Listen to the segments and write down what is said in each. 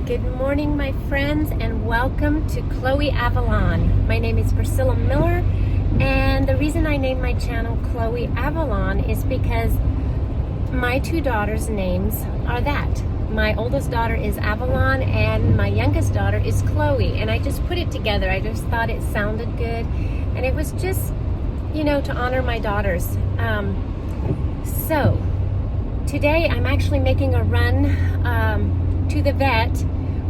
Good morning, my friends, and welcome to Chloeavalon. My name is Priscilla Miller, and the reason I named my channel Chloeavalon is because my two daughters' names are that. My oldest daughter is Avalon, and my youngest daughter is Chloe, and I just put it together. I just thought it sounded good, and it was just, to honor my daughters. So today I'm actually making a run to the vet,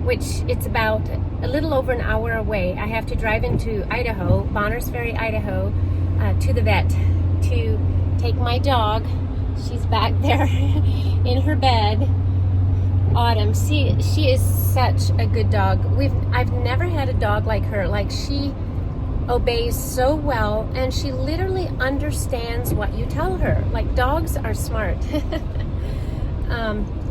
which it's about a little over an hour away. I have to drive into Idaho, Bonners Ferry, Idaho, to the vet to take my dog. She's back there in her bed. Autumn, she is such a good dog. I've never had a dog like her. Like, she obeys so well, and she literally understands what you tell her. Like, dogs are smart.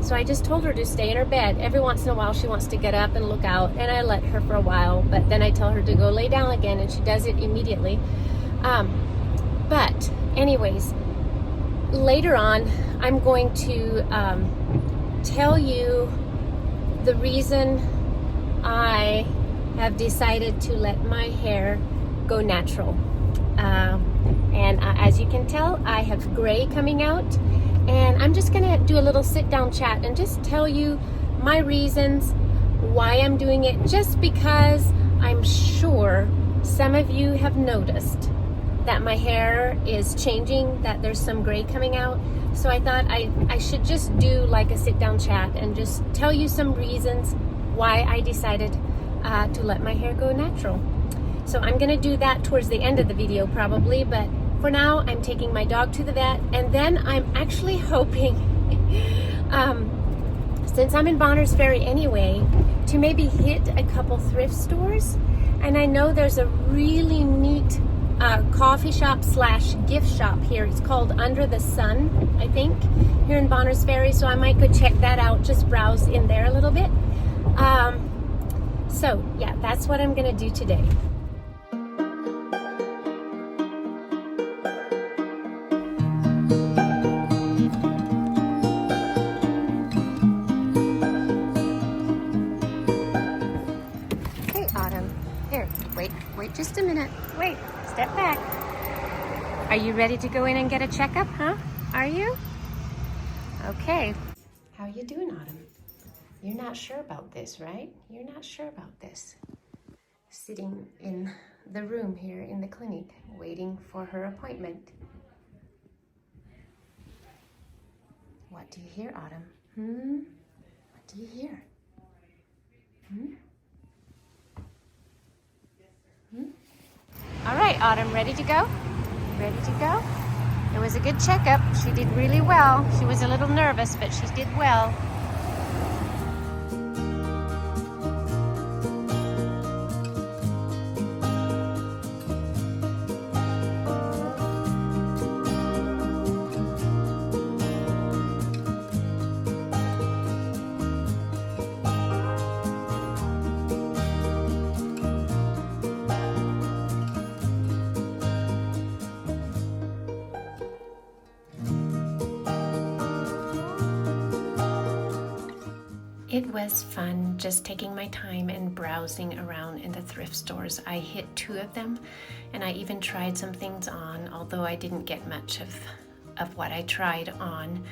So I just told her to stay in her bed. Every once in a while she wants to get up and look out, and I let her for a while, but then I tell her to go lay down again, and she does it immediately. But anyways, later on I'm going to tell you the reason I have decided to let my hair go natural. And as you can tell, I have gray coming out. And I'm just gonna do a little sit-down chat and just tell you my reasons why I'm doing it, just because I'm sure some of you have noticed that my hair is changing, that there's some gray coming out. So I thought I should just do like a sit-down chat and just tell you some reasons why I decided to let my hair go natural. So I'm gonna do that towards the end of the video probably, but for now, I'm taking my dog to the vet, and then I'm actually hoping, since I'm in Bonners Ferry anyway, to maybe hit a couple thrift stores. And I know there's a really neat coffee shop / gift shop here. It's called Under the Sun, I think, here in Bonners Ferry. So I might go check that out, just browse in there a little bit. So yeah, that's what I'm gonna do today. Wait just a minute. Wait, step back. Are you ready to go in and get a checkup, huh? Are you? Okay. How you doing, Autumn? You're not sure about this, right? You're not sure about this. Sitting in the room here in the clinic, waiting for her appointment. What do you hear, Autumn? What do you hear? All right, Autumn, ready to go? Ready to go? It was a good checkup. She did really well. She was a little nervous, but she did well. It was fun just taking my time and browsing around in the thrift stores. I hit 2 of them, and I even tried some things on, although I didn't get much of what I tried on.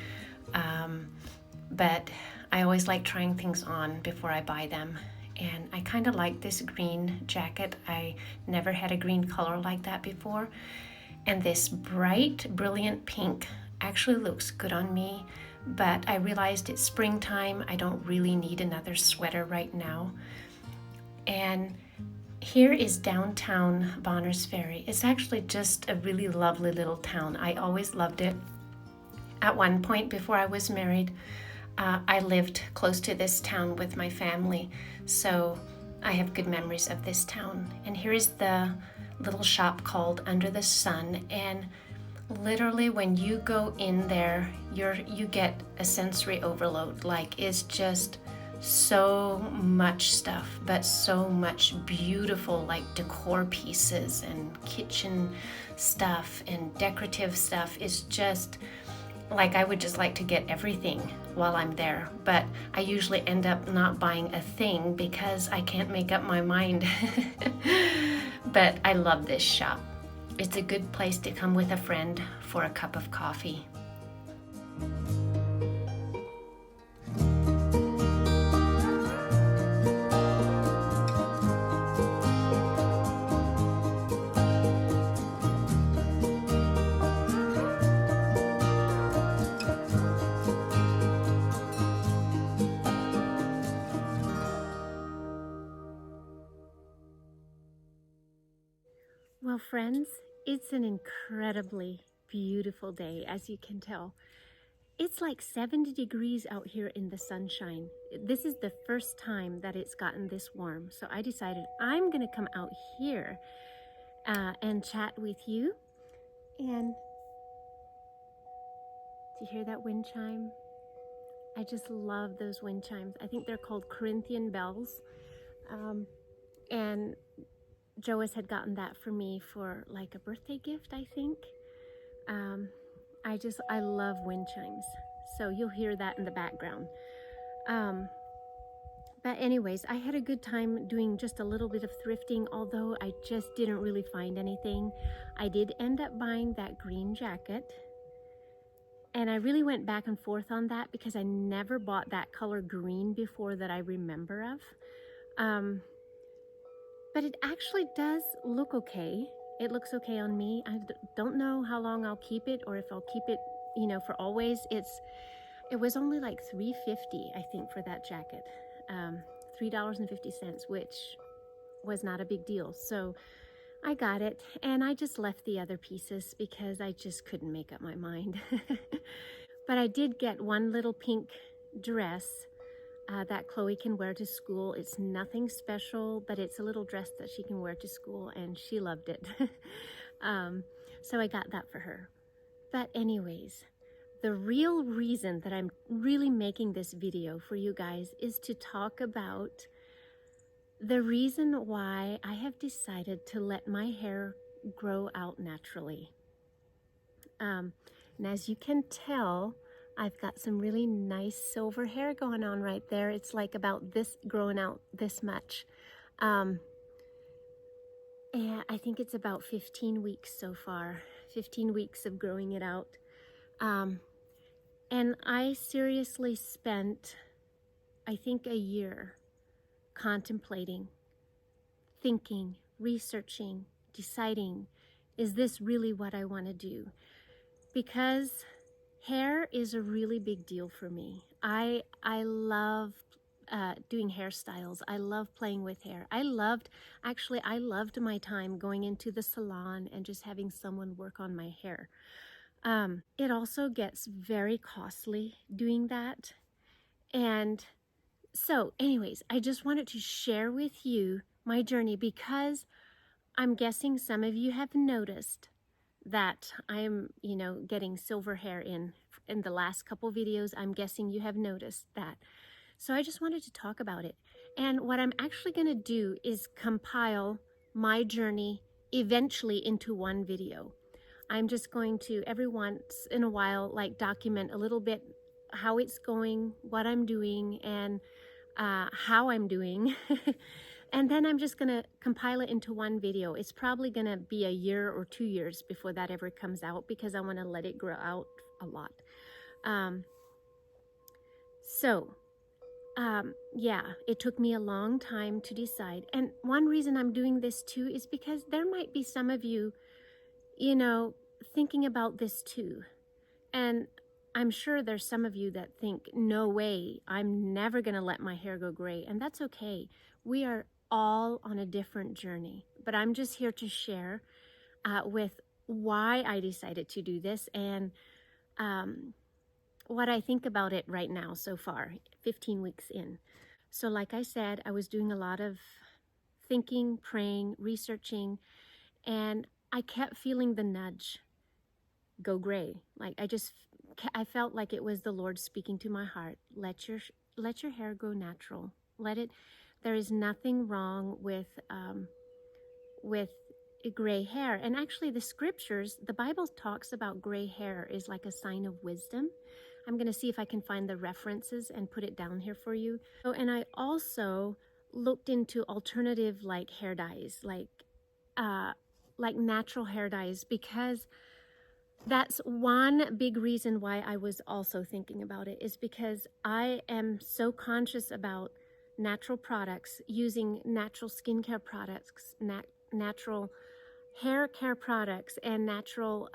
But I always like trying things on before I buy them. And I kind of like this green jacket. I never had a green color like that before. And this bright, brilliant pink actually looks good on me. But I realized it's springtime. I don't really need another sweater right now. And here is downtown Bonners Ferry. It's actually just a really lovely little town. I always loved it. At one point before I was married, I lived close to this town with my family. So I have good memories of this town. And here is the little shop called Under the Sun. And literally when you go in there, you get a sensory overload. Like, it's just so much stuff, but so much beautiful like decor pieces and kitchen stuff and decorative stuff. Is just like I would just like to get everything while I'm there, but I usually end up not buying a thing because I can't make up my mind. But I love this shop. It's a good place to come with a friend for a cup of coffee. Well, friends, it's an incredibly beautiful day, as you can tell. It's like 70 degrees out here in the sunshine. This is the first time that it's gotten this warm. So I decided I'm going to come out here and chat with you. And do you hear that wind chime? I just love those wind chimes. I think they're called Corinthian bells. And Joas had gotten that for me for like a birthday gift, I think. I love wind chimes. So you'll hear that in the background. But anyways, I had a good time doing just a little bit of thrifting, although I just didn't really find anything. I did end up buying that green jacket. And I really went back and forth on that because I never bought that color green before that I remember of. But it actually does look okay. It looks okay on me. I don't know how long I'll keep it or if I'll keep it, you know, for always. It was only like $3.50, I think, for that jacket. $3.50, which was not a big deal. So I got it, and I just left the other pieces because I just couldn't make up my mind. But I did get one little pink dress that Chloe can wear to school. It's nothing special, but it's a little dress that she can wear to school, and she loved it. So I got that for her. But anyways, the real reason that I'm really making this video for you guys is to talk about the reason why I have decided to let my hair grow out naturally. And as you can tell, I've got some really nice silver hair going on right there. It's like about this, growing out this much. And I think it's about 15 weeks so far, 15 weeks of growing it out. And I seriously spent, I think, a year contemplating, thinking, researching, deciding, is this really what I want to do? Because hair is a really big deal for me. I love doing hairstyles. I love playing with hair. I loved my time going into the salon and just having someone work on my hair. It also gets very costly doing that. And so anyways, I just wanted to share with you my journey because I'm guessing some of you have noticed that I'm, you know, getting silver hair in the last couple videos. I'm guessing you have noticed that. So I just wanted to talk about it. And what I'm actually going to do is compile my journey eventually into one video. I'm just going to every once in a while like document a little bit how it's going, what I'm doing, and how I'm doing. And then I'm just gonna compile it into one video. It's probably gonna be a year or 2 years before that ever comes out because I wanna let it grow out a lot. Yeah, it took me a long time to decide. And one reason I'm doing this too is because there might be some of you, you know, thinking about this too. And I'm sure there's some of you that think, no way, I'm never gonna let my hair go gray. And that's okay. We are all on a different journey, but I'm just here to share with why I decided to do this and what I think about it right now so far, 15 weeks in. So like I said, I was doing a lot of thinking, praying, researching, and I kept feeling the nudge, go gray. Like I felt like it was the Lord speaking to my heart. Let your hair grow natural. Let it. There is nothing wrong with gray hair. And actually the scriptures, the Bible talks about gray hair is like a sign of wisdom. I'm going to see if I can find the references and put it down here for you. Oh, and I also looked into alternative like hair dyes, like natural hair dyes, because that's one big reason why I was also thinking about it, is because I am so conscious about natural products, using natural skincare products, natural hair care products, and natural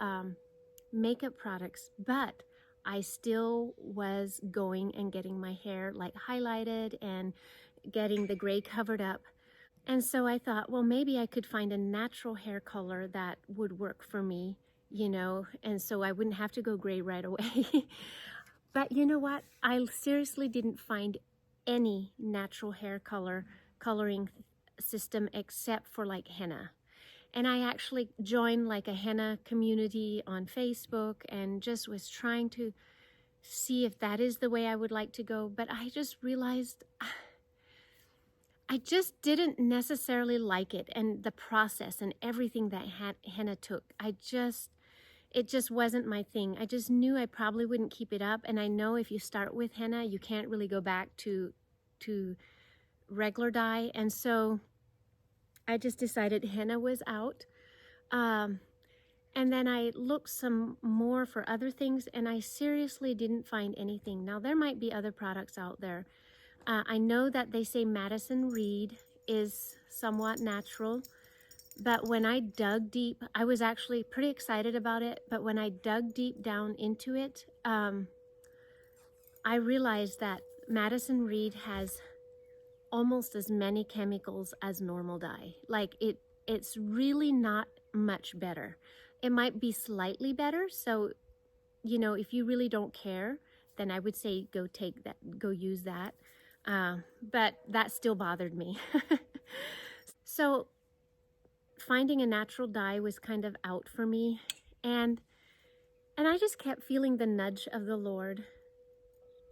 makeup products, but I still was going and getting my hair like highlighted and getting the gray covered up. And so I thought, well, maybe I could find a natural hair color that would work for me, you know, and so I wouldn't have to go gray right away. But you know what? I seriously didn't find any natural hair coloring system except for like henna. And I actually joined like a henna community on Facebook and just was trying to see if that is the way I would like to go. But I just realized I just didn't necessarily like it, and the process and everything that henna took. It just wasn't my thing. I just knew I probably wouldn't keep it up. And I know if you start with henna, you can't really go back to regular dye. And so I just decided henna was out. And then I looked some more for other things, and I seriously didn't find anything. Now, there might be other products out there. I know that they say Madison Reed is somewhat natural, but when I dug deep, I was actually pretty excited about it. But when I dug deep down into it, I realized that Madison Reed has almost as many chemicals as normal dye. Like it's really not much better. It might be slightly better. So, you know, if you really don't care, then I would say go use that. But that still bothered me. So finding a natural dye was kind of out for me. And I just kept feeling the nudge of the Lord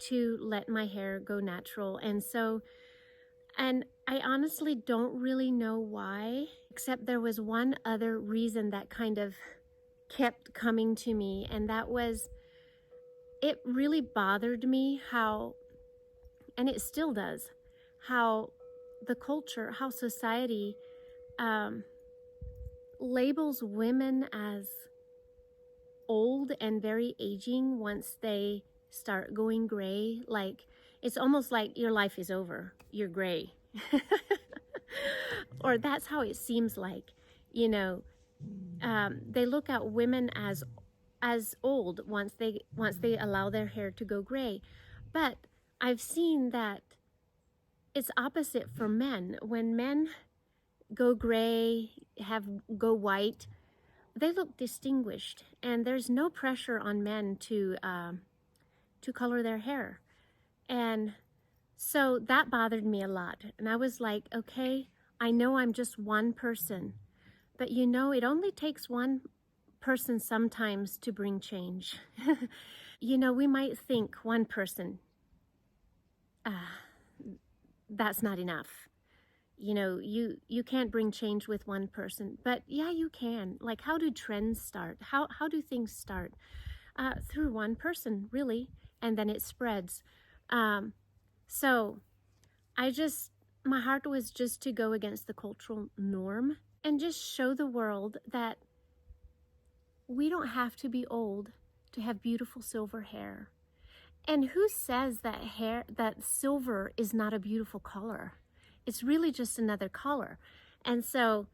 to let my hair go natural. And I honestly don't really know why, except there was one other reason that kind of kept coming to me. And that was, it really bothered me how, and it still does, how the culture, how society labels women as old and very aging once they start going gray. Like, it's almost like your life is over, you're gray. Or that's how it seems like, you know. They look at women as old once they allow their hair to go gray. But I've seen that it's opposite for men. When men go gray, go white, they look distinguished, and there's no pressure on men to color their hair. And so that bothered me a lot. And I was like, okay, I know I'm just one person, but you know, it only takes one person sometimes to bring change. You know, we might think one person, that's not enough. You know, you can't bring change with one person, but yeah, you can. Like, how do trends start? How do things start? Through one person, really, and then it spreads. So my heart was just to go against the cultural norm and just show the world that we don't have to be old to have beautiful silver hair. And who says that silver is not a beautiful color? It's really just another color. And so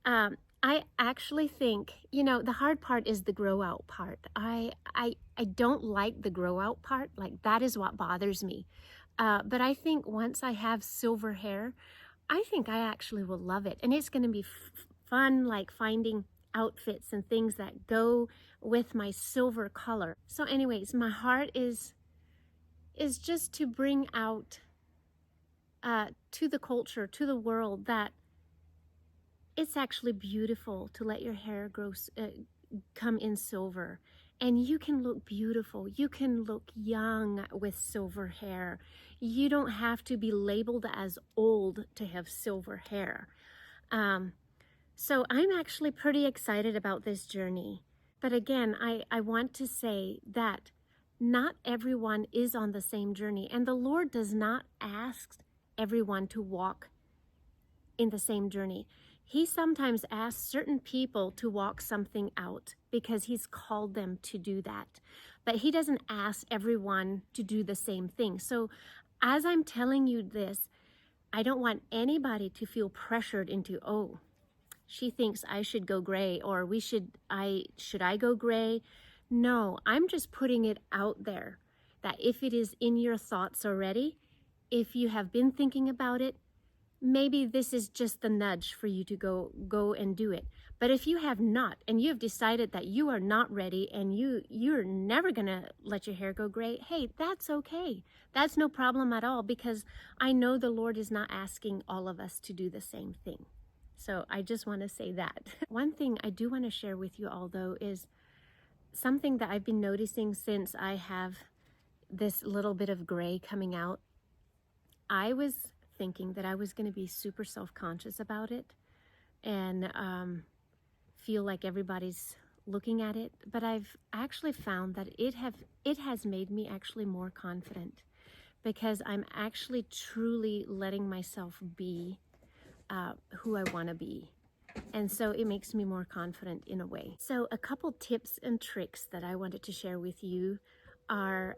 I actually think, you know, the hard part is the grow out part. I don't like the grow out part. Like, that is what bothers me. But I think once I have silver hair, I think I actually will love it. And it's going to be fun, like finding outfits and things that go with my silver color. So anyways, my heart is just to bring out to the culture, to the world, that it's actually beautiful to let your hair grow, come in silver. And you can look beautiful. You can look young with silver hair. You don't have to be labeled as old to have silver hair. So I'm actually pretty excited about this journey. But again, I want to say that not everyone is on the same journey, and the Lord does not ask everyone to walk in the same journey. He sometimes asks certain people to walk something out because he's called them to do that. But he doesn't ask everyone to do the same thing. So as I'm telling you this, I don't want anybody to feel pressured into, oh, she thinks I should go gray, or should I go gray? No, I'm just putting it out there that if it is in your thoughts already, if you have been thinking about it, maybe this is just the nudge for you to go and do it. But if you have not, and you have decided that you are not ready and you're never gonna let your hair go gray, hey, that's okay. That's no problem at all, because I know the Lord is not asking all of us to do the same thing. So I just want to say that. One thing I do want to share with you all, though, is something that I've been noticing since I have this little bit of gray coming out. I was thinking that I was going to be super self-conscious about it and feel like everybody's looking at it, but I've actually found that it has made me actually more confident, because I'm actually truly letting myself be who I want to be. And so it makes me more confident in a way. So a couple tips and tricks that I wanted to share with you are,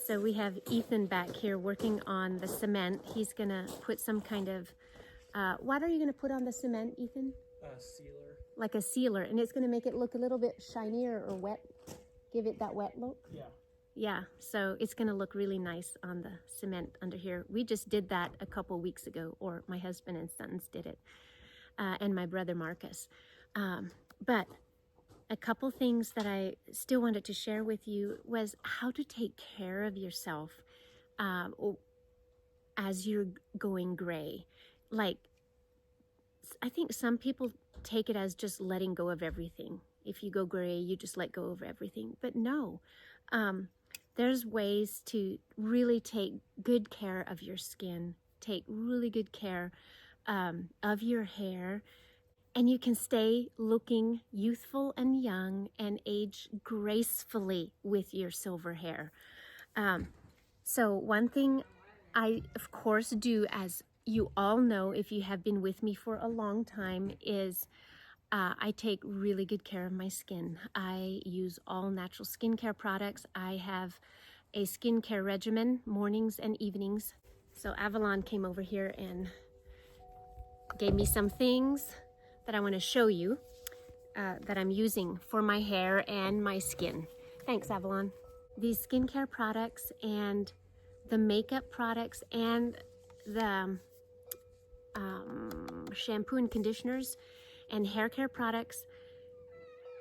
so we have Ethan back here working on the cement. He's gonna put some kind of, what are you gonna put on the cement, Ethan? A sealer. Like a sealer, and it's gonna make it look a little bit shinier or wet. Give it that wet look. Yeah. Yeah, so it's gonna look really nice on the cement under here. We just did that a couple weeks ago, or my husband and sons did it, and my brother Marcus. But a couple things that I still wanted to share with you was how to take care of yourself as you're going gray. Like, I think some people take it as just letting go of everything. If you go gray, you just let go of everything. But no, there's ways to really take good care of your skin, take really good care of your hair, and you can stay looking youthful and young and age gracefully with your silver hair. So one thing I, of course, do, as you all know if you have been with me for a long time, is I take really good care of my skin. I use all natural skincare products. I have a skincare regimen, mornings and evenings. So Avalon came over here and gave me some things that I want to show you that I'm using for my hair and my skin. Thanks, Avalon. These skincare products and the makeup products and the shampoo and conditioners and hair care products,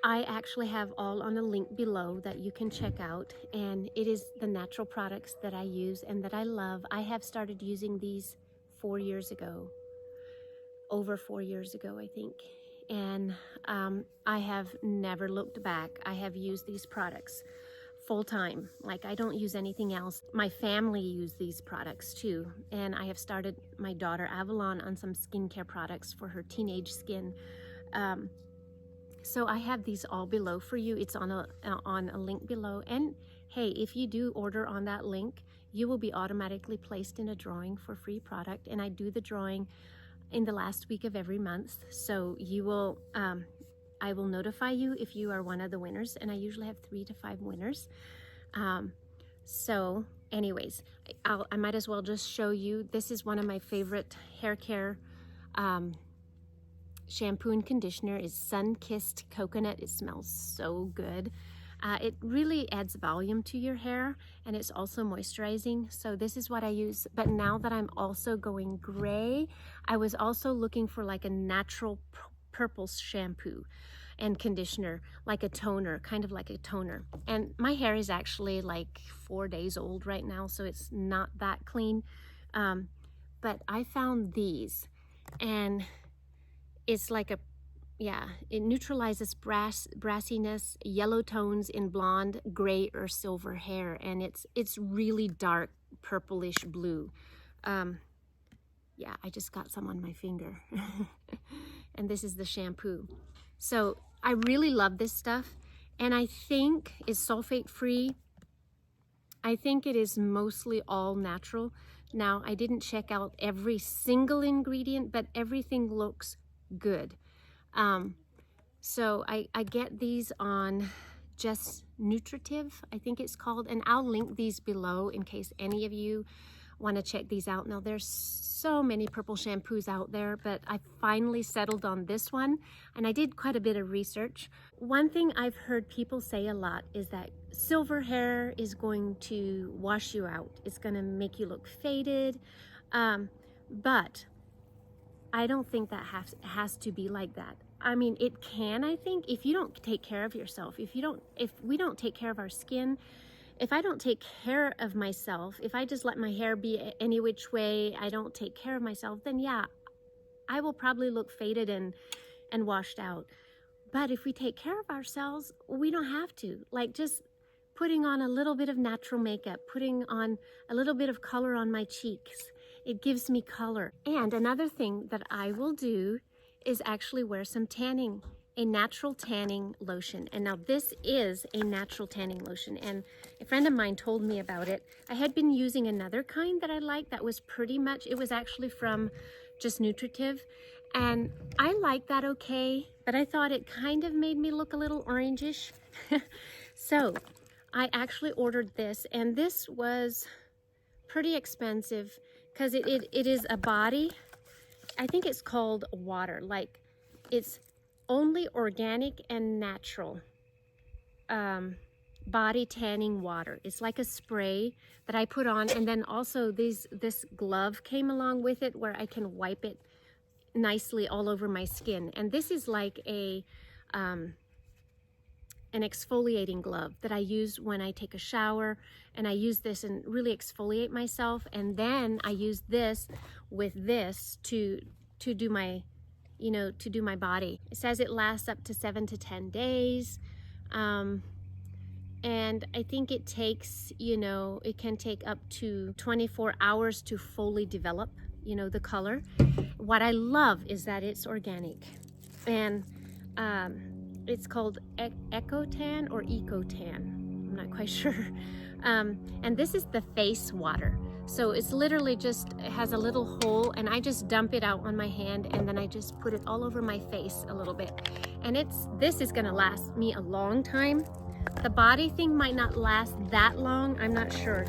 I actually have all on a link below that you can check out, and it is the natural products that I use and that I love. I have started using these 4 years ago, over 4 years ago, I think, and I have never looked back. I have used these products full time. Like, I don't use anything else. My family use these products too, and I have started my daughter Avalon on some skincare products for her teenage skin. So I have these all below for you. It's on a link below, and hey, if you do order on that link, you will be automatically placed in a drawing for free product, and I do the drawing in the last week of every month. So you will I will notify you if you are one of the winners, and I usually have 3 to 5 winners. So anyways, I might as well just show you. This is one of my favorite hair care shampoo and conditioner. Is Sun-Kissed Coconut. It smells so good. It really adds volume to your hair, and it's also moisturizing. So this is what I use. But now that I'm also going gray, I was also looking for like a natural purple shampoo and conditioner, like a toner, kind of like a toner. And my hair is actually like 4 days old right now, so it's not that clean. But I found these, and it's like it neutralizes brassiness, yellow tones in blonde, gray, or silver hair, and it's really dark purplish blue. Yeah, I just got some on my finger. And this is the shampoo. So I really love this stuff, and I think it's sulfate free. I think it is mostly all natural. Now, I didn't check out every single ingredient, but everything looks good. So I get these on Just Nutritive, I think it's called, and I'll link these below in case any of you want to check these out. Now, there's so many purple shampoos out there, but I finally settled on this one, and I did quite a bit of research. One thing I've heard people say a lot is that silver hair is going to wash you out. It's going to make you look faded, but I don't think that has to be like that. I mean, it can, I think, if you don't take care of yourself, if we don't take care of our skin, if I don't take care of myself, if I just let my hair be any which way, I don't take care of myself, then yeah, I will probably look faded and washed out. But if we take care of ourselves, we don't have to. Like just putting on a little bit of natural makeup, putting on a little bit of color on my cheeks, it gives me color. And another thing that I will do is actually wear some tanning, a natural tanning lotion. And now this is a natural tanning lotion, and a friend of mine told me about it. I had been using another kind that I liked that was pretty much, it was actually from Just Nutritive, and I liked that okay, but I thought it kind of made me look a little orangish. So I actually ordered this, and this was pretty expensive because it is a body. I think it's called water, like it's only organic and natural body tanning water. It's like a spray that I put on, and then also this glove came along with it where I can wipe it nicely all over my skin. And this is like an exfoliating glove that I use when I take a shower, and I use this and really exfoliate myself, and then I use this with this to do my to do my body. It says it lasts up to 7 to 10 days. And I think it takes, it can take up to 24 hours to fully develop, the color. What I love is that it's organic, and it's called Ecotan or Ecotan. I'm not quite sure. And this is the face water. So it's literally just, it has a little hole, and I just dump it out on my hand, and then I just put it all over my face a little bit. And this is gonna last me a long time. The body thing might not last that long, I'm not sure.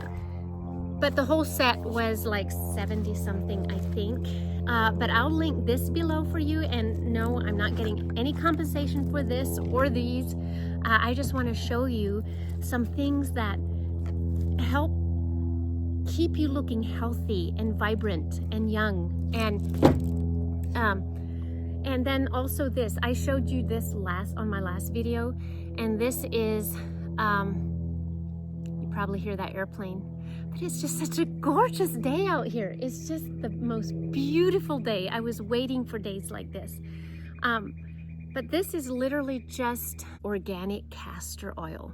But the whole set was like 70 something, I think. But I'll link this below for you, and no, I'm not getting any compensation for this or these. I just wanna show you some things that help keep you looking healthy and vibrant and young. And then also this, I showed you this on my last video, and this is you probably hear that airplane, but it's just such a gorgeous day out here. It's just the most beautiful day. I was waiting for days like this. But this is literally just organic castor oil.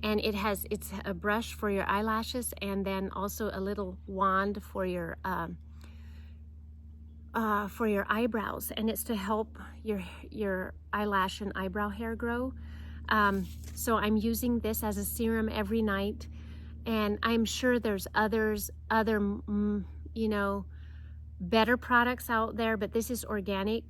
And it's a brush for your eyelashes, and then also a little wand for your eyebrows, and it's to help your eyelash and eyebrow hair grow. So I'm using this as a serum every night, and I'm sure there's other better products out there, but this is organic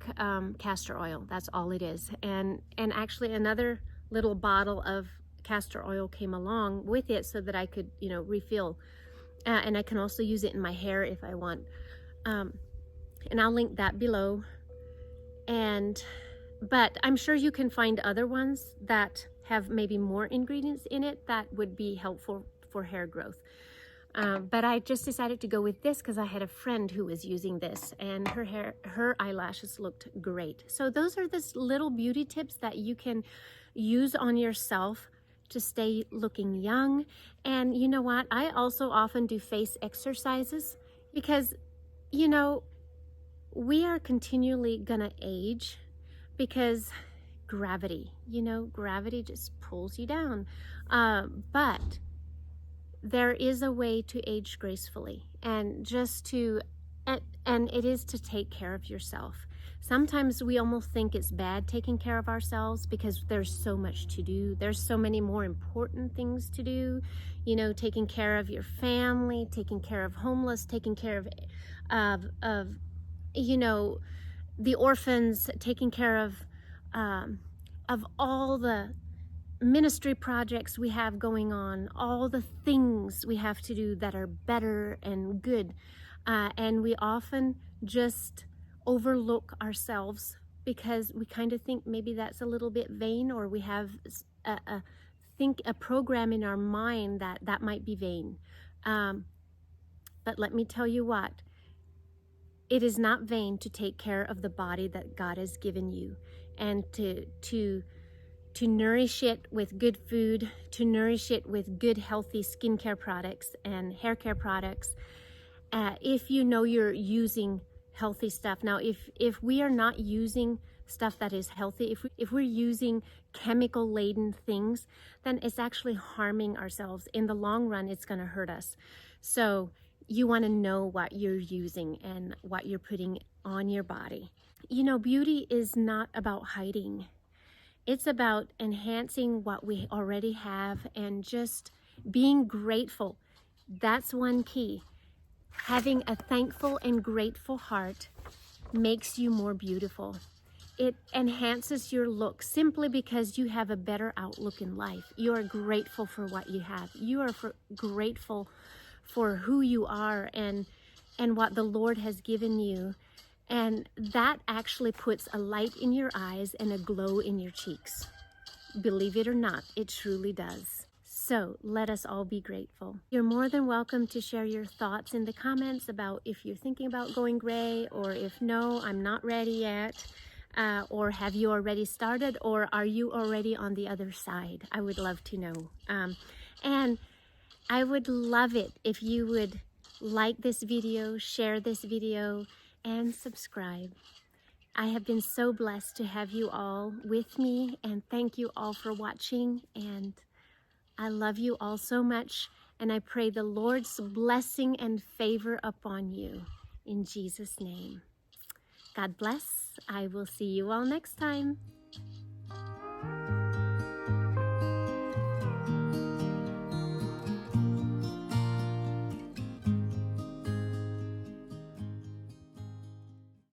castor oil. That's all it is. And actually another little bottle of castor oil came along with it so that I could refill, and I can also use it in my hair if I want, and I'll link that below. But I'm sure you can find other ones that have maybe more ingredients in it that would be helpful for hair growth. But I just decided to go with this because I had a friend who was using this, and her eyelashes looked great. So those are the little beauty tips that you can use on yourself to stay looking young. And you know what? I also often do face exercises because, we are continually gonna age because gravity just pulls you down. But there is a way to age gracefully, and just to And it is to take care of yourself. Sometimes we almost think it's bad taking care of ourselves because there's so much to do. There's so many more important things to do. You know, taking care of your family, taking care of homeless, taking care of you know, the orphans, taking care of all the ministry projects we have going on, all the things we have to do that are better and good. And we often just overlook ourselves because we kind of think maybe that's a little bit vain, or we have a program in our mind that that might be vain. But let me tell you what, it is not vain to take care of the body that God has given you, and to nourish it with good food, to nourish it with good healthy skincare products and hair care products. If you know you're using healthy stuff. Now, if we are not using stuff that is healthy, if we're using chemical laden things, then it's actually harming ourselves. In the long run, it's going to hurt us. So you want to know what you're using and what you're putting on your body. You know, beauty is not about hiding. It's about enhancing what we already have and just being grateful. That's one key. Having a thankful and grateful heart makes you more beautiful. It enhances your look simply because you have a better outlook in life. You are grateful for what you have. You are grateful for who you are and what the Lord has given you. And that actually puts a light in your eyes and a glow in your cheeks. Believe it or not, it truly does. So let us all be grateful. You're more than welcome to share your thoughts in the comments about if you're thinking about going gray, or if no, I'm not ready yet, or have you already started, or are you already on the other side? I would love to know. And I would love it if you would like this video, share this video, and subscribe. I have been so blessed to have you all with me, and thank you all for watching, and I love you all so much, and I pray the Lord's blessing and favor upon you in Jesus' name. God bless. I will see you all next time.